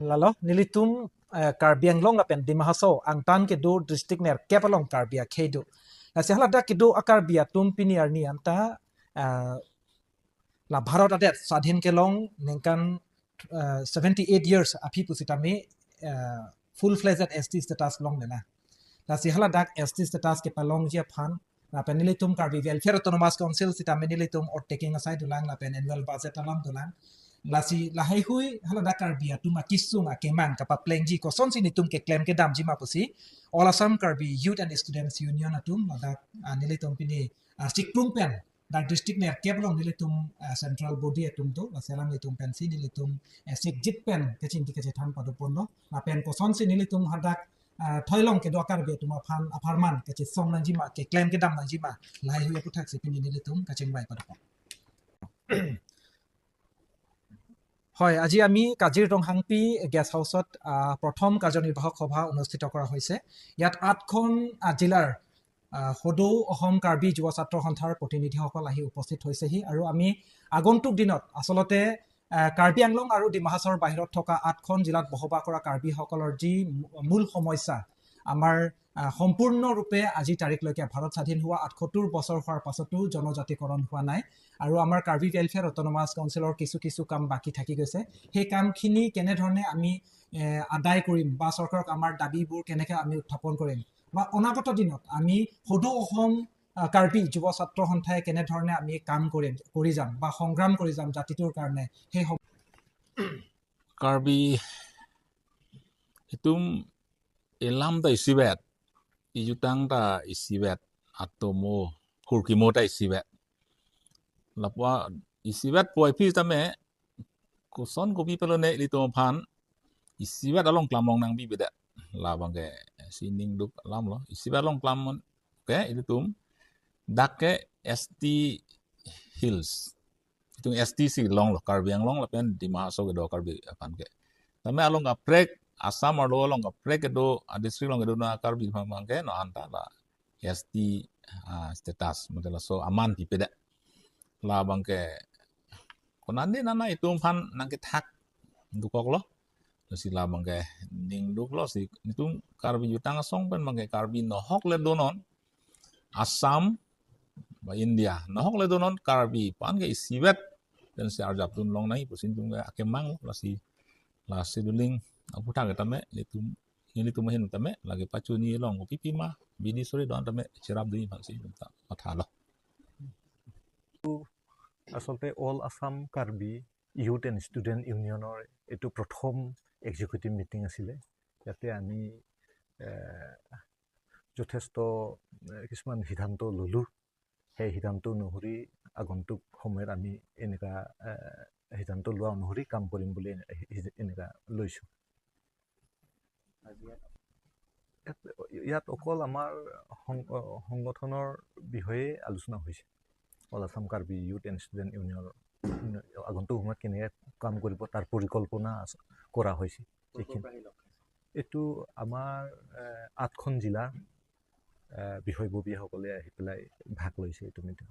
Lalo nilitum Karbi Anglong lapen di Mahaso ang tan ke do district ner kepalong Karbia kedo. Na sihala da kedo akarbia tum piniar ni anta la Bharat adet sadhin kelong nengkan 78 years api pusitame full fledged ST status long nena. La sihala dak ST status ke palong jia phan la pen nilitum Karbi Welfare Autonomous Council sitame nilitum or taking aside dulang la pen annual budget alam dulang lasi lahai hui hala dakar bia tuma kisunga keman kapa plengji ko son sini tum ke claim ke dam jima pusi All Assam Karbi Youth and Students Union atum ladak nilitum pini sikrum pen dak district ner keblong nilitum central body atum to laselam nilitum pensi nilitum sikjit pen kecing ti kecethan padupondo la pen ko son sini nilitum hadak thoilong ke dokar be tuma phan aparman kecit song nanjima ke claim ke dam nanjima lahai hui puthak sipini nilitum kaceng bai padupon হয় আজি আমি Kaziranga হাংপি guest হাউচত প্ৰথম কাৰ্যনিৰ্বাহক সভা অনুষ্ঠিত কৰা হৈছে ইয়াত 8খন জিলাৰ সদৌ অসম কাৰ্বি যুৱ ছাত্ৰ সন্থাৰ প্ৰতিনিধিসকল আহি উপস্থিত হৈছেহি আৰু আমি আগন্তুক দিনত আসলতে কাৰ্বি আংলং আৰু ডিমা হাছাওৰ বাহিৰত থকা 8খন জিলাত বসবাস কৰা কাৰ্বিসকলৰ যি মূল সমস্যা আমাৰ সম্পূৰ্ণৰূপে আজি তাৰিখলৈকে ভাৰত স্বাধীন হোৱা ৭৮ বছৰ হোৱাৰ পাছতো জনজাতিকৰণ হোৱা নাই আৰু আমাৰ কাৰ্বি ৱেলফেয়াৰ অট'নমাছ কাউন্সিলৰ কিছু কাম বাকি থাকি গৈছে সেই কামখিনি কেনেধৰণে আমি আদায় কৰিম বা চৰকাৰক আমাৰ দাবীবোৰ কেনেকৈ আমি উত্থাপন কৰিম বা অনাগত দিনত আমি সদৌ অসম কাৰ্বি যুৱ ছাত্ৰ সন্থাই কেনেধৰণে আমি কাম কৰি যাম বা সংগ্ৰাম কৰি যাম জাতিটোৰ কাৰণে সেই Karbi itum elam ta isibet ijutang ta isibet atomo kurkimo ta isibet lapwa isibet poi pi tame kuson kopi pelone lito phan isibet along klamong nang bi beda labang ke sining duk lam lo isibet along klamon ke itu tum dakke ST Hills itu STC long lo Karbi Anglong lapen di Mahaso ke do Karbi akan ke tame along ka prek Assam or along ka prek do district long do na Karbi phamang ke no anta la ST status modela so aman pi peda labang ke konande nana itu phan nang ke thak dukok lo si labang ke ning duk lo si itu Karbi jutang song pen mangke Karbi no hok le donon Assam ba India no hok le donon Karbi pan ke isibet dan si arjap tun long nai pusin tung akemang la si duling aku tak tame itu ini tu mahin tame lagi pacu ni long pipi mah bini sore don tame cerap dui bangsi tak matalo আসলতে all Assam Karbi youth and student ইউনিয়নৰ এইটো প্ৰথম executive meeting আছিলে ইয়াতে আমি যথেষ্ট কিছুমান সিদ্ধান্ত ল'লোঁ সেই সিদ্ধান্ত অনুসৰি আগন্তুক সময়ত আমি এনেকুৱা সিদ্ধান্ত লোৱা অনুসৰি কাম কৰিম বুলি এনেকুৱা লৈছোঁ ইয়াত অকল আমাৰ সংগঠনৰ বিষয়ে আলোচনা হৈছে all Assam Karbi youth and student ইউনিয়নৰ আগন্তুক সময়ত কেনেকৈ কাম কৰিব তাৰ পৰিকল্পনা কৰা হৈছে এইটো আমাৰ 8খন জিলাৰ বিষয়ববীয়াসকলে আহি পেলাই ভাগ লৈছে এইটো মিটিং